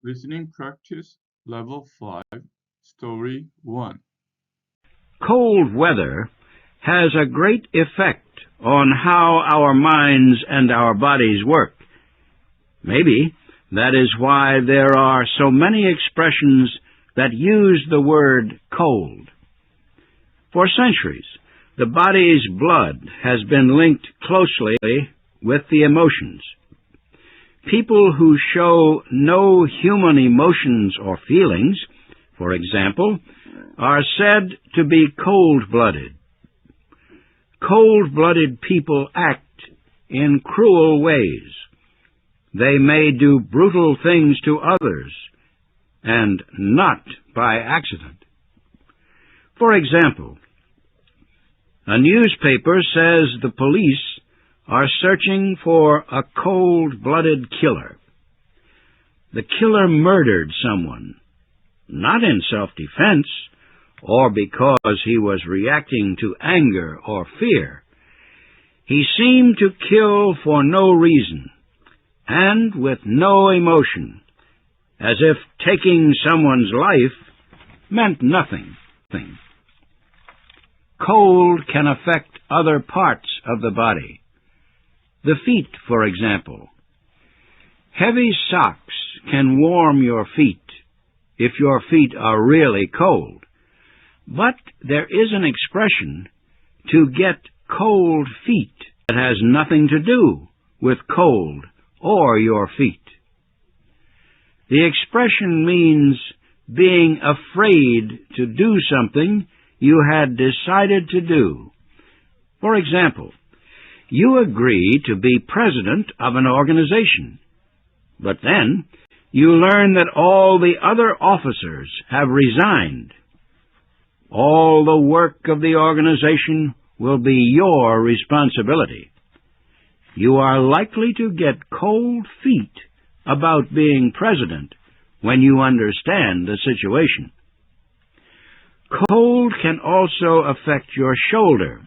Listening Practice Level 5, Story 1. Cold weather has a great effect on how our minds and our bodies work. Maybe that is why there are so many expressions that use the word cold. For centuries, the body's blood has been linked closely with the emotions. People who show no human emotions or feelings, for example, are said to be cold-blooded. Cold-blooded people act in cruel ways. They may do brutal things to others, and not by accident. For example, a newspaper says the police are searching for a cold-blooded killer. The killer murdered someone, not in self-defense or because he was reacting to anger or fear. He seemed to kill for no reason and with no emotion, as if taking someone's life meant nothing. Cold can affect other parts of the body. The feet, for example. Heavy socks can warm your feet if your feet are really cold. But there is an expression to get cold feet that has nothing to do with cold or your feet. The expression means being afraid to do something you had decided to do. For example, you agree to be president of an organization, but then you learn that all the other officers have resigned. All the work of the organization will be your responsibility. You are likely to get cold feet about being president when you understand the situation. Cold can also affect your shoulder.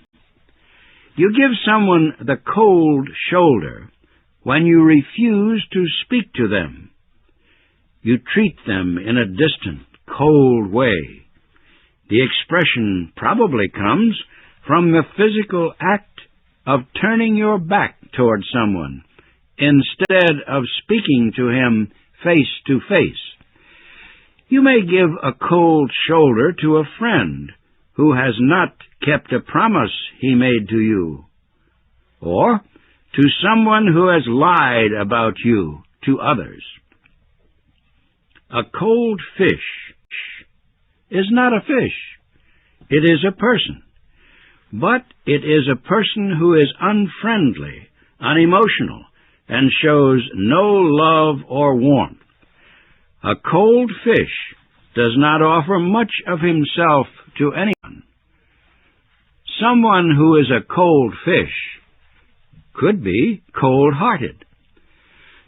You give someone the cold shoulder when you refuse to speak to them. You treat them in a distant, cold way. The expression probably comes from the physical act of turning your back toward someone instead of speaking to him face to face. You may give a cold shoulder to a friend who has not kept a promise he made to you, or to someone who has lied about you to others. A cold fish is not a fish. It is a person. But it is a person who is unfriendly, unemotional, and shows no love or warmth. A cold fish does not offer much of himself to anyone. Someone who is a cold fish could be cold-hearted.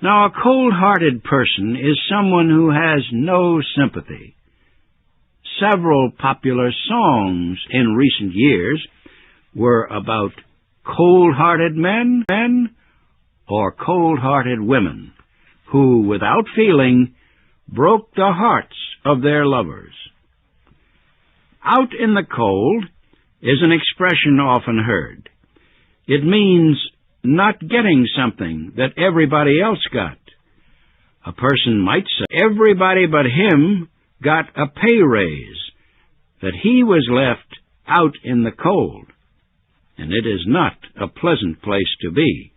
Now, a cold-hearted person is someone who has no sympathy. Several popular songs in recent years were about cold-hearted men or cold-hearted women who, without feeling, broke the hearts of their lovers. Out in the cold is an expression often heard. It means not getting something that everybody else got. A person might say everybody but him got a pay raise, that he was left out in the cold, and it is not a pleasant place to be.